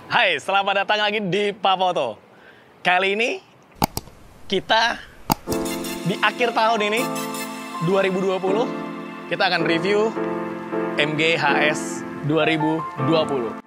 Hai, selamat datang lagi di Pafoto. Kali ini kita di akhir tahun ini 2020 kita akan review MGHS 2020.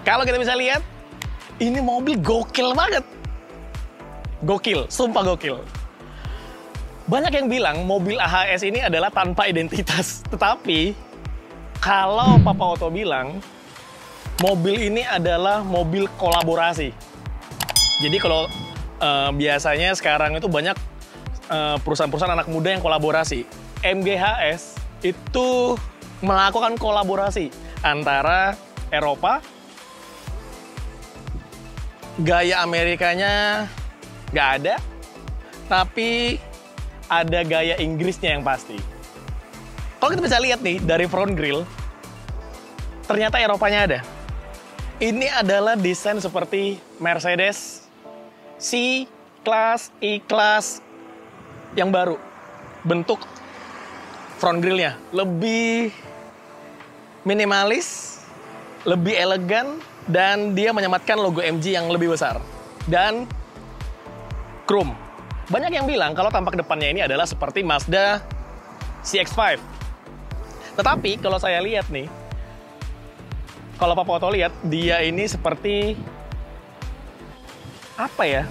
Kalau kita bisa lihat, ini mobil gokil banget. Gokil, sumpah gokil. Banyak yang bilang mobil AHS ini adalah tanpa identitas. Tetapi, kalau Papa Oto bilang, mobil ini adalah mobil kolaborasi. Jadi kalau biasanya sekarang itu banyak perusahaan-perusahaan anak muda yang kolaborasi. MGHS itu melakukan kolaborasi antara Eropa, gaya Amerikanya nggak ada, tapi ada gaya Inggrisnya yang pasti. Kalau kita bisa lihat nih, dari front grille, ternyata Eropanya ada. Ini adalah desain seperti Mercedes C-Class, E-Class yang baru. Bentuk front grille-nya lebih minimalis, lebih elegan, dan dia menyematkan logo MG yang lebih besar. Dan chrome. Banyak yang bilang kalau tampak depannya ini adalah seperti Mazda CX-5. Tetapi kalau saya lihat nih, kalau Papa Oto lihat, dia ini seperti apa ya?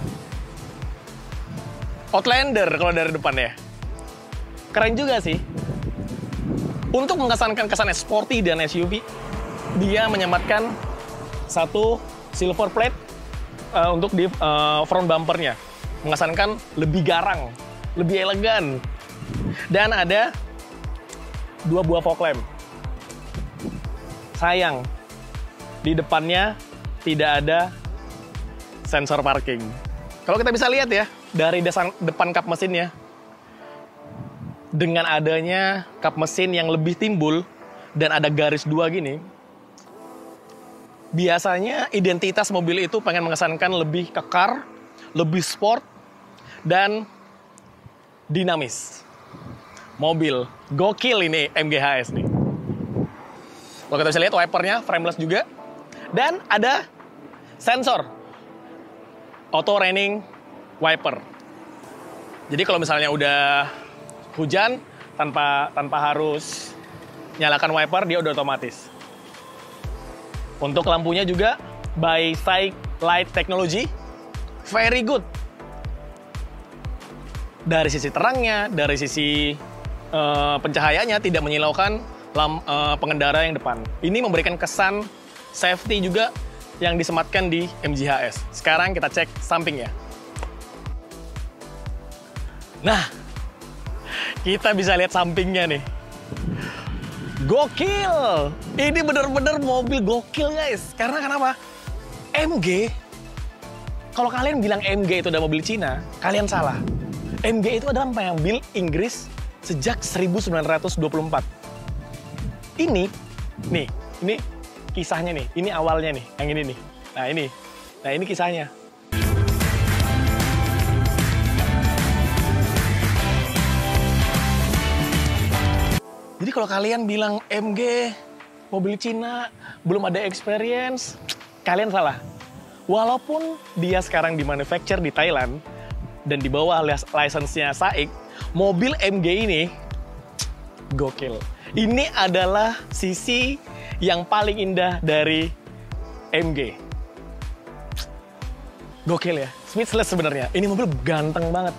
Outlander kalau dari depannya. Keren juga sih. Untuk mengesankan kesan sporty dan SUV, dia menyematkan satu silver plate untuk di front bumpernya, mengesankan lebih garang, lebih elegan, dan ada dua buah fog lamp. Sayang, di depannya tidak ada sensor parking. Kalau kita bisa lihat ya, dari depan kap mesinnya, dengan adanya kap mesin yang lebih timbul dan ada garis dua gini, biasanya identitas mobil itu pengen mengesankan lebih kekar, lebih sport, dan dinamis. Mobil gokil ini MGHS nih. Kalau kita bisa lihat wipernya frameless juga, dan ada sensor auto running wiper. Jadi kalau misalnya udah hujan, tanpa harus nyalakan wiper, dia udah otomatis. Untuk lampunya juga by Side Light Technology, very good. Dari sisi terangnya, dari sisi pencahayaannya tidak menyilaukan pengendara yang depan. Ini memberikan kesan safety juga yang disematkan di MGHS. Sekarang kita cek sampingnya. Nah, kita bisa lihat sampingnya nih. Gokil! Ini bener-bener mobil gokil, guys. Karena kenapa? MG, kalau kalian bilang MG itu adalah mobil Cina, kalian salah. MG itu adalah mobil Inggris sejak 1924. Ini kisahnya nih. Ini awalnya nih, yang ini nih. Nah ini kisahnya. kalau kalian bilang MG, mobil Cina, belum ada experience, kalian salah. Walaupun dia sekarang di manufacture di Thailand, dan di bawah license-nya SAIC, mobil MG ini gokil. Ini adalah sisi yang paling indah dari MG. Gokil ya, speechless sebenarnya. Ini mobil ganteng banget.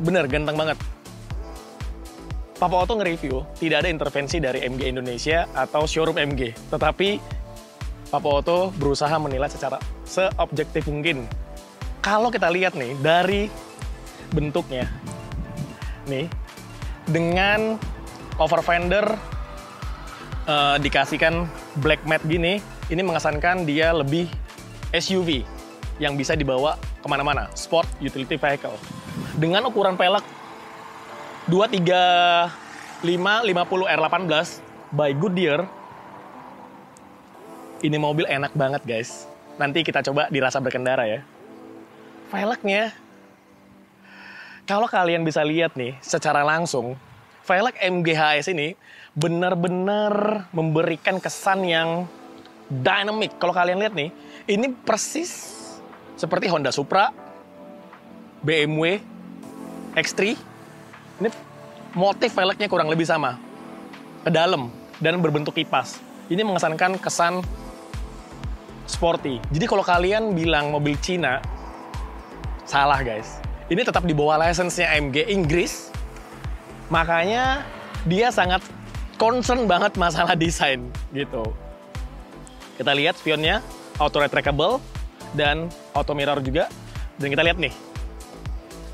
Bener, ganteng banget. Papa Otto nge-review, tidak ada intervensi dari MG Indonesia atau showroom MG. Tetapi, Papa Otto berusaha menilai secara seobjektif mungkin. Kalau kita lihat nih, dari bentuknya, nih, dengan cover fender dikasihkan black matte gini, ini mengesankan dia lebih SUV yang bisa dibawa kemana-mana, sport utility vehicle. Dengan ukuran pelek 235/50 R18 by Goodyear, ini mobil enak banget guys. Nanti kita coba dirasa berkendara ya. Velgnya, kalau kalian bisa lihat nih secara langsung, velg MGHS ini benar-benar memberikan kesan yang dynamic. Kalau kalian lihat nih, ini persis seperti Honda Supra, BMW X3. Ini motif velgnya kurang lebih sama, ke dalam dan berbentuk kipas. Ini mengesankan kesan sporty. Jadi kalau kalian bilang mobil Cina, salah guys. Ini tetap di bawah license-nya MG Inggris. Makanya dia sangat concern banget masalah desain gitu. Kita lihat spionnya auto retractable dan auto mirror juga. Dan kita lihat nih,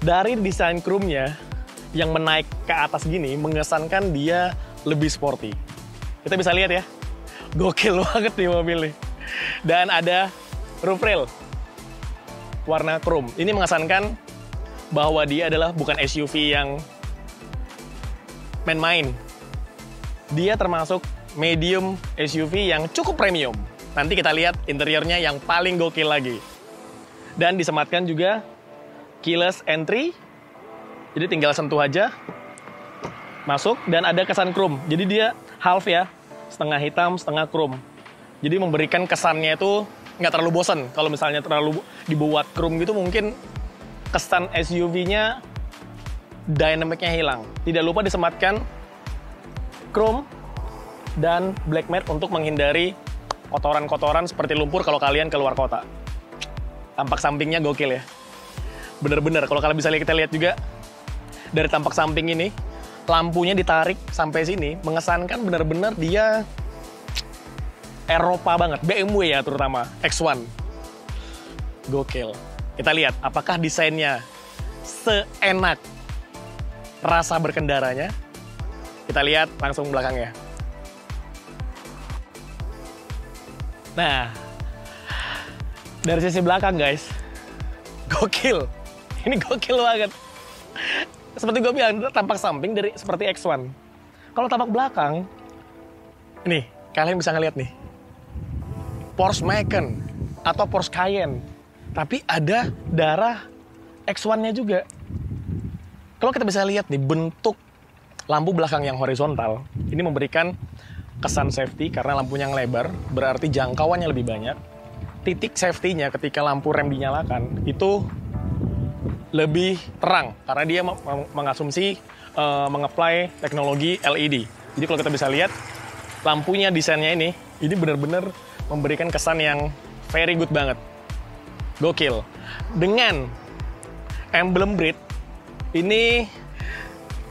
dari desain chrome-nya yang menaik ke atas gini mengesankan dia lebih sporty. Kita bisa lihat ya, gokil banget nih mobil nih. Dan ada roof rail warna chrome. Ini mengesankan bahwa dia adalah bukan SUV yang main-main. Dia termasuk medium SUV yang cukup premium. Nanti kita lihat interiornya yang paling gokil lagi. Dan disematkan juga keyless entry. Jadi tinggal sentuh aja, masuk, dan ada kesan chrome. Jadi dia half ya, setengah hitam, setengah chrome. Jadi memberikan kesannya itu nggak terlalu bosan. Kalau misalnya terlalu dibuat chrome gitu, mungkin kesan SUV-nya dynamic-nya hilang. Tidak lupa disematkan chrome dan black matte untuk menghindari kotoran-kotoran seperti lumpur kalau kalian keluar kota. Tampak sampingnya gokil ya. Bener-bener, kalau kalian bisa lihat, kita lihat juga dari tampak samping ini, lampunya ditarik sampai sini, mengesankan bener-bener dia Eropa banget, BMW ya terutama, X1. Gokil. Kita lihat, apakah desainnya seenak rasa berkendaranya? Kita lihat langsung belakangnya. Nah, dari sisi belakang guys, gokil. Ini gokil banget. Seperti gue bilang, tampak samping dari seperti X1. Kalau tampak belakang, nih, kalian bisa ngeliat nih. Porsche Macan atau Porsche Cayenne. Tapi ada darah X1-nya juga. Kalau kita bisa lihat nih, bentuk lampu belakang yang horizontal, ini memberikan kesan safety karena lampunya yang lebar, berarti jangkauannya lebih banyak. Titik safety-nya ketika lampu rem dinyalakan, itu lebih terang karena dia mengasumsi mengapply teknologi LED. Jadi kalau kita bisa lihat lampunya, desainnya ini benar-benar memberikan kesan yang very good banget. Gokil. Dengan emblem Brit, ini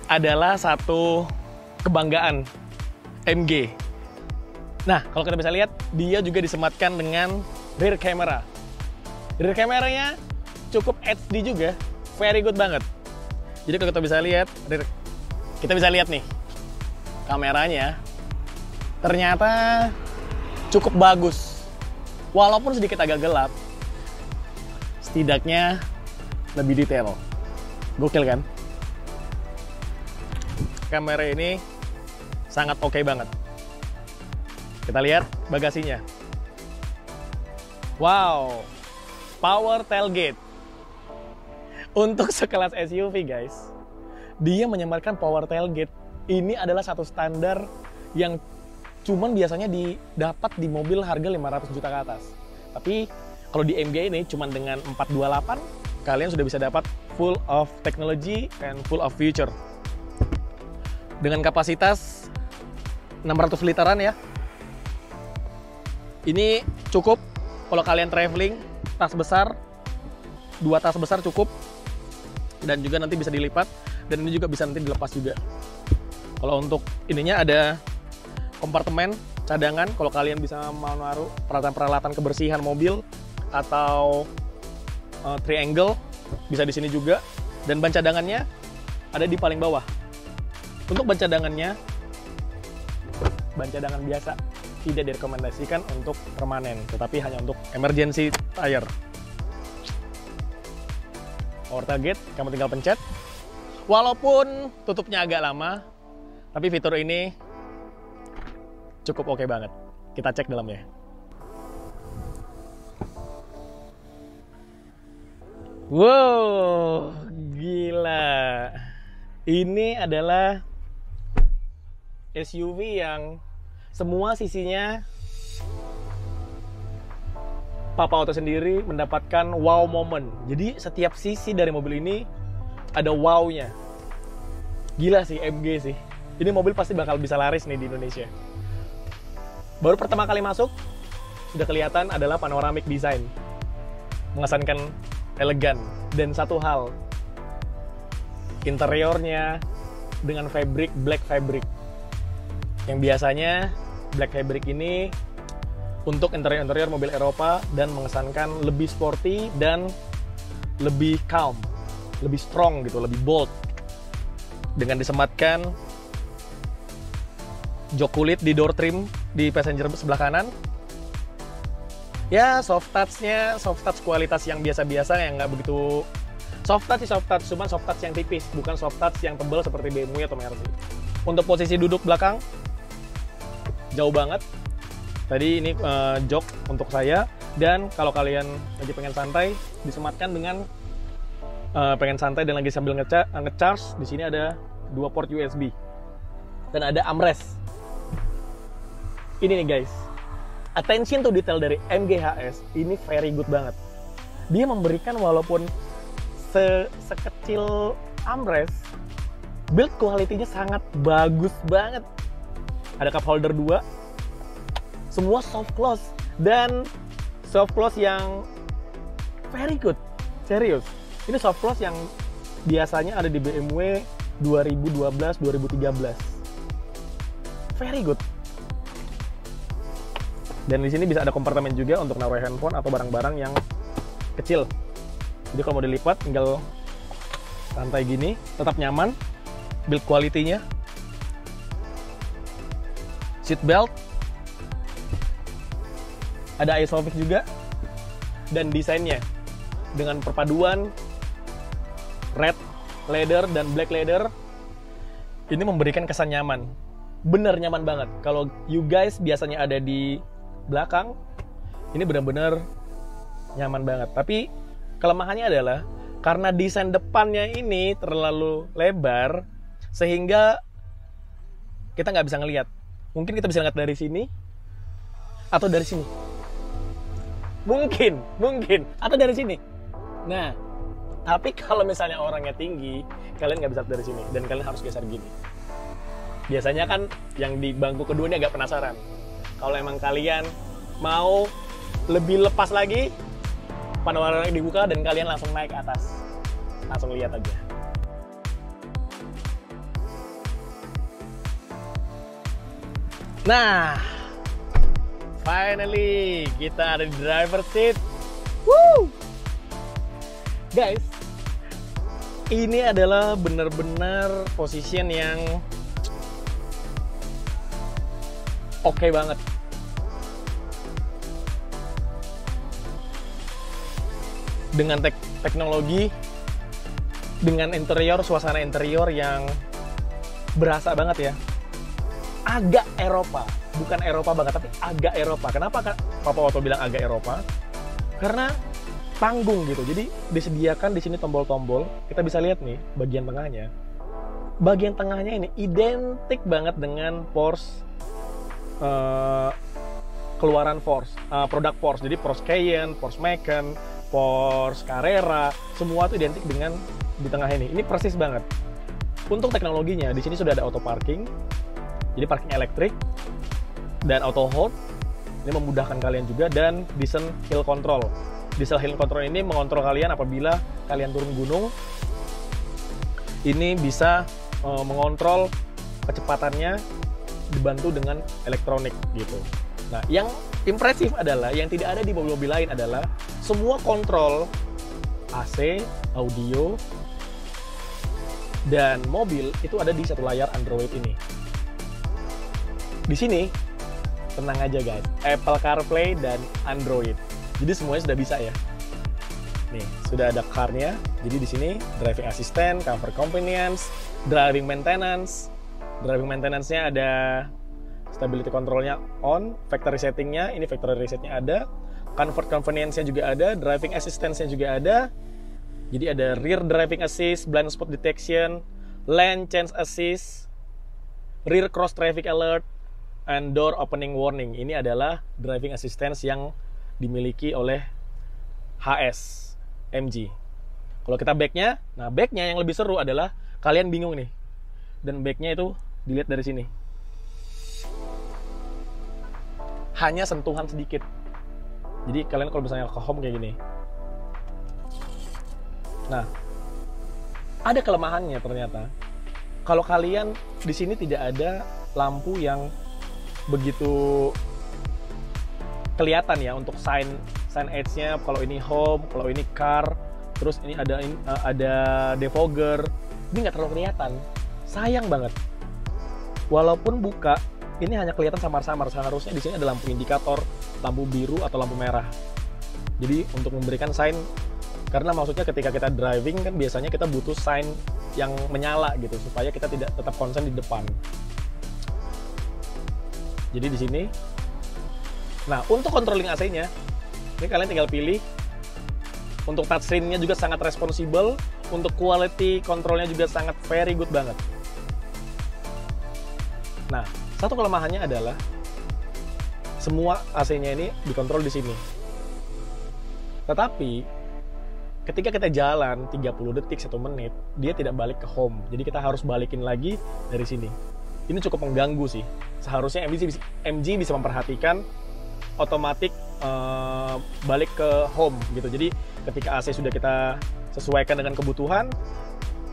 adalah satu kebanggaan MG. Nah, kalau kita bisa lihat, dia juga disematkan dengan rear camera. Rear kameranya cukup HD juga, very good banget. Jadi kalau kita bisa lihat nih, kameranya ternyata cukup bagus. Walaupun sedikit agak gelap, setidaknya lebih detail. Gokil kan? Kamera ini sangat oke banget. Kita lihat bagasinya. Wow, power tailgate. Untuk sekelas SUV guys, dia menyamarkan power tailgate. Ini adalah satu standar yang cuman biasanya didapat di mobil harga 500 juta ke atas. Tapi kalau di MG ini cuman dengan 428 kalian sudah bisa dapat full of technology and full of future. Dengan kapasitas 600 literan ya. Ini cukup kalau kalian traveling, tas besar, 2 tas besar cukup. Dan juga nanti bisa dilipat, dan ini juga bisa nanti dilepas juga. Kalau untuk ininya ada kompartemen cadangan, kalau kalian bisa mau naruh peralatan-peralatan kebersihan mobil atau triangle, bisa di sini juga. Dan ban cadangannya ada di paling bawah. Untuk ban cadangannya, ban cadangan biasa, tidak direkomendasikan untuk permanen, tetapi hanya untuk emergency tire. Power tailgate, kamu tinggal pencet. Walaupun tutupnya agak lama, tapi fitur ini cukup oke banget. Kita cek dalamnya. Wow, gila. Ini adalah SUV yang semua sisinya Papa Auto sendiri mendapatkan wow moment. Jadi setiap sisi dari mobil ini ada wow-nya. Gila sih MG sih. Ini mobil pasti bakal bisa laris nih di Indonesia. Baru pertama kali masuk sudah kelihatan adalah panoramic design. Mengesankan elegan. Dan satu hal, interiornya dengan fabric black fabric. Yang biasanya black fabric ini untuk interior mobil Eropa dan mengesankan lebih sporty dan lebih calm, lebih strong gitu, lebih bold. Dengan disematkan jok kulit di door trim di passenger sebelah kanan. Ya, soft touch kualitas yang biasa-biasa, yang nggak begitu soft touch, cuman soft touch yang tipis, bukan soft touch yang tebal seperti BMW atau Mercy. Untuk posisi duduk belakang jauh banget. Tadi ini jok untuk saya, dan kalau kalian lagi pengen santai, disematkan dengan pengen santai dan lagi sambil nge-charge, di sini ada 2 port USB dan ada armrest. Ini nih guys, attention to detail dari MGHS ini very good banget. Dia memberikan walaupun sekecil armrest, build quality-nya sangat bagus banget. Ada cup holder 2, semua soft close, dan soft close yang very good, serius. Ini soft close yang biasanya ada di BMW 2012-2013, very good. Dan di sini bisa ada kompartemen juga untuk naruh handphone atau barang-barang yang kecil. Jadi kalau mau dilipat, tinggal santai gini, tetap nyaman. Build quality-nya, seat belt, ada isofix juga, dan desainnya dengan perpaduan red leather dan black leather ini memberikan kesan nyaman. Bener nyaman banget. Kalau you guys biasanya ada di belakang, ini benar-benar nyaman banget. Tapi kelemahannya adalah karena desain depannya ini terlalu lebar, sehingga kita nggak bisa ngelihat. Mungkin kita bisa lihat dari sini atau dari sini. Mungkin, atau dari sini. Nah, tapi kalau misalnya orangnya tinggi, kalian nggak bisa lihat dari sini, dan kalian harus geser gini. Biasanya kan yang di bangku kedua ini agak penasaran. Kalau emang kalian mau lebih lepas lagi, panoramanya dibuka dan kalian langsung naik ke atas. Langsung lihat aja. Nah, finally kita ada di driver seat. Woo! Guys, ini adalah benar-benar position yang oke banget. Dengan teknologi, dengan interior, suasana interior yang berasa banget ya. Agak Eropa, bukan Eropa banget, tapi agak Eropa. Kenapa Papa Auto bilang agak Eropa? Karena tanggung gitu. Jadi disediakan di sini tombol-tombol. Kita bisa lihat nih bagian tengahnya. bagian tengahnya ini identik banget dengan Porsche keluaran Porsche, produk Porsche. Jadi Porsche Cayenne, Porsche Macan, Porsche Carrera, semua itu identik dengan di tengah ini. Ini persis banget. Untuk teknologinya, di sini sudah ada auto parking, jadi parking elektrik dan auto hold. Ini memudahkan kalian juga, dan Descent Hill Control. Descent Hill Control ini mengontrol kalian apabila kalian turun gunung. Ini bisa mengontrol kecepatannya dibantu dengan elektronik gitu. Nah, yang impresif adalah yang tidak ada di mobil-mobil lain adalah semua kontrol AC, audio, dan mobil itu ada di satu layar Android ini. Di sini tenang aja guys, Apple CarPlay dan Android. Jadi semuanya sudah bisa ya. Nih, sudah ada car-nya. Jadi di sini driving assistant, comfort convenience, driving maintenance. Driving maintenance-nya ada stability control-nya on, factory setting-nya, ini factory reset-nya ada, comfort convenience-nya juga ada, driving assistance-nya juga ada. Jadi ada rear driving assist, blind spot detection, lane change assist, rear cross traffic alert, and door opening warning. Ini adalah driving assistance yang dimiliki oleh HS MG. Kalau kita back-nya, nah back-nya yang lebih seru adalah kalian bingung nih. Dan back-nya itu dilihat dari sini. Hanya sentuhan sedikit. Jadi kalian kalau misalnya ke home kayak gini. Nah, ada kelemahannya ternyata. Kalau kalian di sini tidak ada lampu yang begitu kelihatan ya untuk sign edge-nya. Kalau ini home, kalau ini car, terus ini ada defogger. Ini nggak terlalu kelihatan. Sayang banget. Walaupun buka, ini hanya kelihatan samar-samar. Seharusnya di sini ada lampu indikator, lampu biru atau lampu merah. Jadi untuk memberikan sign, karena maksudnya ketika kita driving kan biasanya kita butuh sign yang menyala gitu supaya kita tidak tetap konsen di depan. Jadi di sini. Nah, untuk controlling AC-nya, ini kalian tinggal pilih. Untuk touchscreen-nya juga sangat responsibel. Untuk quality control-nya juga sangat very good banget. Nah, satu kelemahannya adalah semua AC-nya ini dikontrol di sini. Tetapi ketika kita jalan 30 detik 1 menit, dia tidak balik ke home. Jadi kita harus balikin lagi dari sini. Ini cukup mengganggu sih. Seharusnya MG bisa memperhatikan otomatis balik ke home gitu. Jadi ketika AC sudah kita sesuaikan dengan kebutuhan,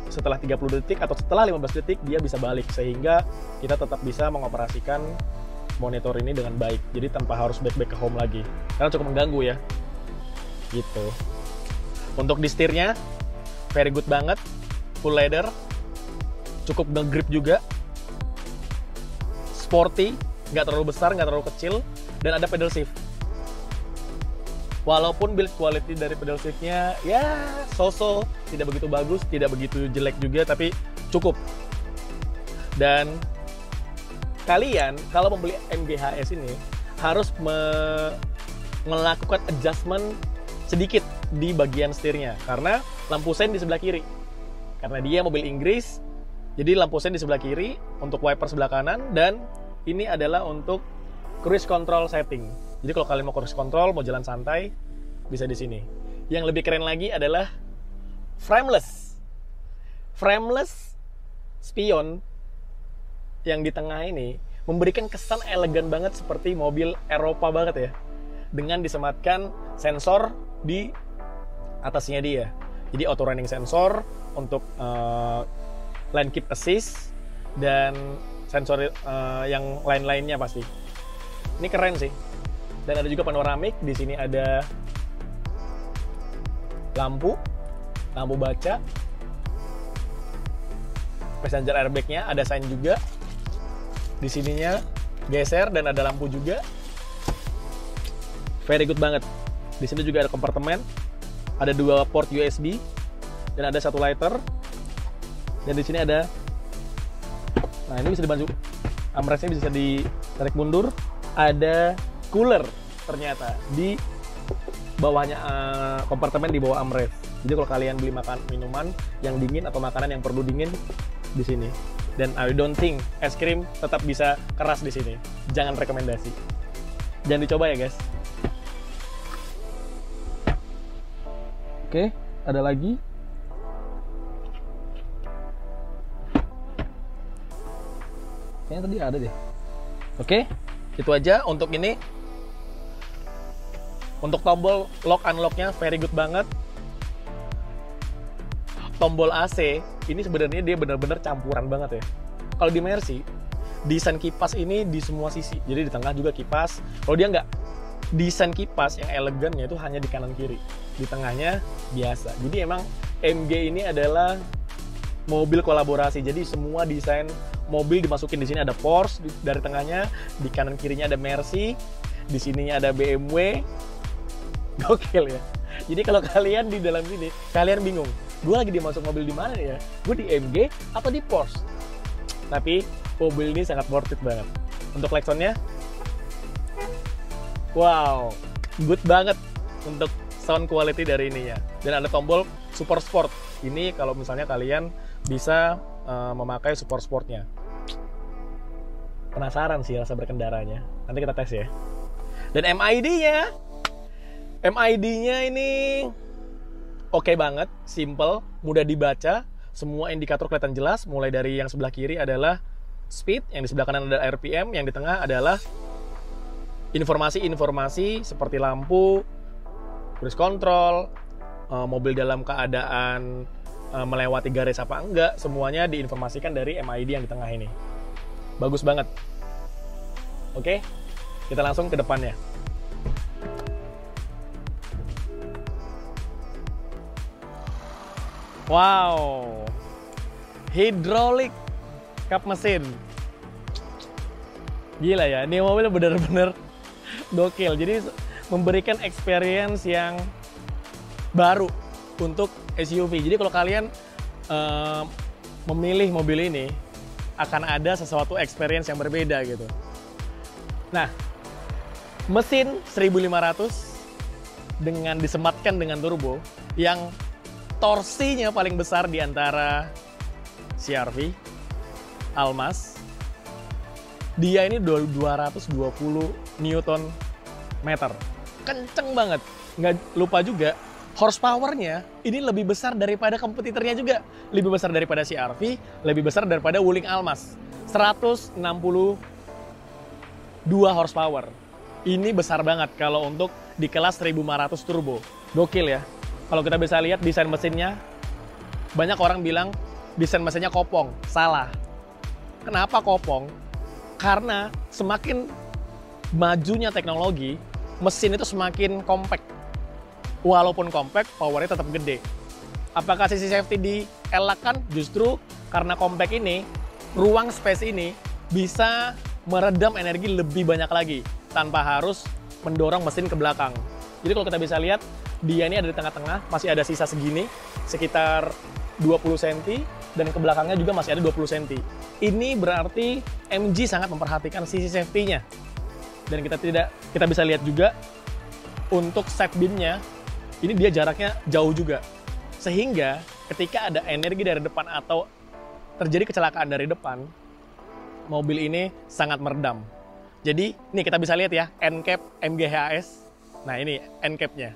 setelah 30 detik atau setelah 15 detik dia bisa balik, sehingga kita tetap bisa mengoperasikan monitor ini dengan baik. Jadi tanpa harus back ke home lagi, karena cukup mengganggu ya gitu. Untuk di setirnya very good banget, full leather, cukup nge-grip juga, sporty, nggak terlalu besar, nggak terlalu kecil, dan ada pedal shift. Walaupun build quality dari pedal shift-nya ya so-so, tidak begitu bagus, tidak begitu jelek juga, tapi cukup. Dan kalian kalau membeli MGHS ini harus melakukan adjustment sedikit di bagian setirnya, karena lampu sein di sebelah kiri. Karena dia mobil Inggris, jadi lampu sein di sebelah kiri untuk wiper sebelah kanan, dan ini adalah untuk cruise control setting. Jadi kalau kalian mau cruise control, mau jalan santai, bisa di sini. Yang lebih keren lagi adalah frameless spion yang di tengah ini memberikan kesan elegan banget seperti mobil Eropa banget ya, dengan disematkan sensor di atasnya dia. Jadi auto running sensor untuk lane keep assist dan sensor yang lain-lainnya pasti. Ini keren sih. Dan ada juga panoramik. Di sini ada lampu baca, passenger airbag-nya ada sign juga. Di sininya geser dan ada lampu juga. Very good banget. Di sini juga ada kompartemen, ada 2 port USB dan ada 1 lighter. Dan di sini ada, nah ini bisa dibantu, armrestnya bisa ditarik mundur. Ada cooler ternyata di bawahnya, kompartemen di bawah armrest. Jadi kalau kalian beli makan minuman yang dingin atau makanan yang perlu dingin di sini. Dan I don't think es krim tetap bisa keras di sini. Jangan rekomendasi. Jangan dicoba ya guys. Oke, ada lagi. Kayaknya tadi ada deh. Oke, itu aja untuk ini. Untuk tombol lock unlocknya very good banget. Tombol AC ini sebenarnya dia benar-benar campuran banget ya. Kalau di Mercy, desain kipas ini di semua sisi. Jadi di tengah juga kipas. Kalau dia nggak, desain kipas yang elegannya itu hanya di kanan kiri. Di tengahnya biasa. Jadi emang MG ini adalah mobil kolaborasi. Jadi semua desain mobil dimasukin di sini. Ada Porsche dari tengahnya, di kanan kirinya ada Mercy, di sininya ada BMW. Gokil ya. Jadi kalau kalian di dalam sini, kalian bingung, gue lagi dimasuk mobil di mana ya? Gue di MG atau di Porsche? Tapi mobil ini sangat worth it banget. Untuk klaksonnya, wow, good banget untuk sound quality dari ini ya. Dan ada tombol Super Sport. Ini kalau misalnya kalian bisa memakai Super Sportnya. Penasaran sih rasa berkendaranya. Nanti kita tes ya. Dan MID-nya ini oke banget, simple, mudah dibaca, semua indikator kelihatan jelas, mulai dari yang sebelah kiri adalah speed, yang di sebelah kanan adalah RPM, yang di tengah adalah informasi-informasi seperti lampu, cruise control, mobil dalam keadaan melewati garis apa enggak, semuanya diinformasikan dari MID yang di tengah ini. Bagus banget. Oke, kita langsung ke depannya. Wow, hydraulic kap mesin, gila ya, ini mobil bener-bener gokil. Jadi memberikan experience yang baru untuk SUV. Jadi kalau kalian memilih mobil ini, akan ada sesuatu experience yang berbeda gitu. Nah, mesin 1500 dengan disematkan dengan turbo yang torsinya paling besar di antara CR-V, Almas. Dia ini 220 Newton meter. Kenceng banget. Nggak lupa juga, horsepower-nya ini lebih besar daripada kompetitornya juga. Lebih besar daripada CR-V, lebih besar daripada Wuling Almas. 162 horsepower. Ini besar banget kalau untuk di kelas 1500 turbo. Gokil ya. Kalau kita bisa lihat desain mesinnya, banyak orang bilang desain mesinnya kopong. Salah. Kenapa kopong? Karena semakin majunya teknologi, mesin itu semakin compact. Walaupun compact, powernya tetap gede. Apakah sisi safety dielakkan? Justru karena compact ini, ruang space ini bisa meredam energi lebih banyak lagi tanpa harus mendorong mesin ke belakang. Jadi kalau kita bisa lihat, dia ini ada di tengah-tengah, masih ada sisa segini, sekitar 20 cm, dan ke belakangnya juga masih ada 20 cm. Ini berarti MG sangat memperhatikan sisi safety-nya. Dan kita bisa lihat juga, untuk side beam-nya, ini dia jaraknya jauh juga. Sehingga ketika ada energi dari depan atau terjadi kecelakaan dari depan, mobil ini sangat meredam. Jadi, nih kita bisa lihat ya, NCAP MGHS. Nah ini NCAP-nya.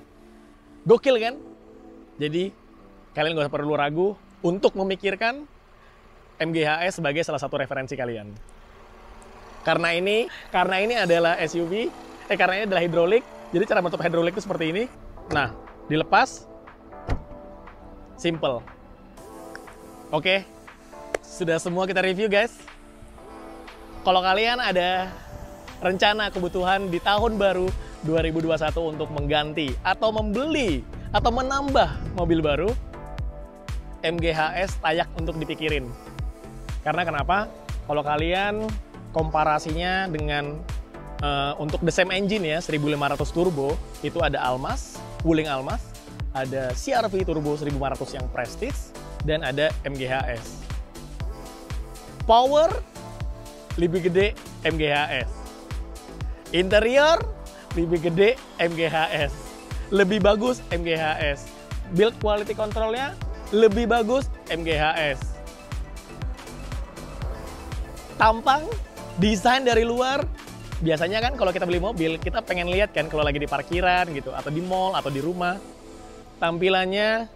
Gokil kan? Jadi kalian nggak perlu ragu untuk memikirkan MGHS sebagai salah satu referensi kalian. Karena ini adalah SUV, karena ini adalah hidrolik. Jadi cara menutup hidrolik itu seperti ini. Nah, dilepas, simple. Oke, sudah semua kita review guys. Kalau kalian ada rencana kebutuhan di tahun baru 2021 untuk mengganti atau membeli atau menambah mobil baru, MGHS layak untuk dipikirin. Karena kenapa? Kalau kalian komparasinya dengan untuk the same engine ya, 1500 turbo, itu ada Almas, Wuling Almas, ada CR-V turbo 1500 yang Prestige, dan ada MGHS. Power lebih gede MGHS. Interior lebih gede MGHS. Lebih bagus MGHS. build quality controlnya lebih bagus MGHS. Tampang, desain dari luar, biasanya kan kalau kita beli mobil, kita pengen lihat kan kalau lagi di parkiran gitu, atau di mall, atau di rumah. Tampilannya,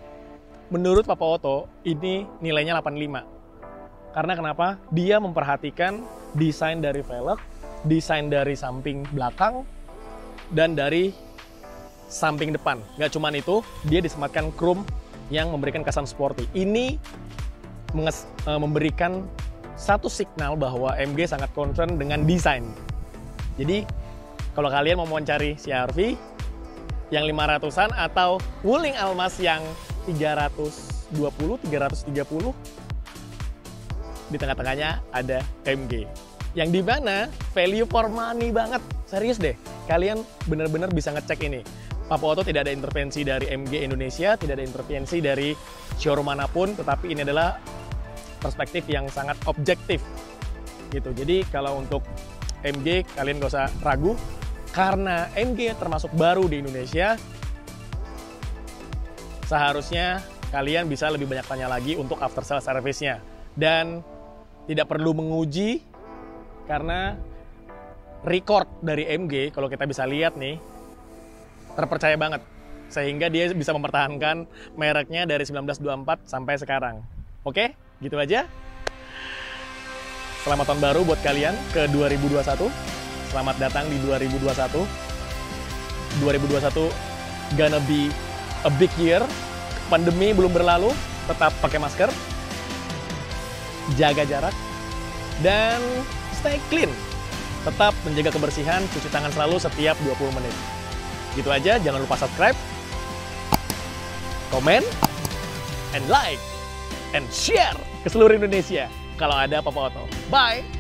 menurut Papa Otto, ini nilainya 85. Karena kenapa? Dia memperhatikan desain dari velg, desain dari samping belakang, dan dari samping depan. Nggak cuman itu, dia disematkan chrome yang memberikan kesan sporty. Ini memberikan satu signal bahwa MG sangat concern dengan desain. Jadi, kalau kalian mau mencari CR-V yang 500-an atau Wuling Almas yang 320, 330, di tengah-tengahnya ada MG. Yang dimana value for money banget. Serius deh, kalian benar-benar bisa ngecek ini. Papa Otto tidak ada intervensi dari MG Indonesia, tidak ada intervensi dari showroom manapun, tetapi ini adalah perspektif yang sangat objektif. Gitu. Jadi kalau untuk MG, kalian gak usah ragu, karena MG termasuk baru di Indonesia, seharusnya kalian bisa lebih banyak tanya lagi untuk after sale service-nya. Dan tidak perlu menguji, karena record dari MG, kalau kita bisa lihat nih, terpercaya banget. Sehingga dia bisa mempertahankan mereknya dari 1924 sampai sekarang. Oke, gitu aja. Selamat tahun baru buat kalian ke 2021. Selamat datang di 2021. 2021 gonna be a big year. Pandemi belum berlalu, tetap pakai masker, jaga jarak, dan stay clean. Tetap menjaga kebersihan, cuci tangan selalu setiap 20 menit. Gitu aja, jangan lupa subscribe, komen, and like, and share ke seluruh Indonesia kalau ada Papa Otto. Bye!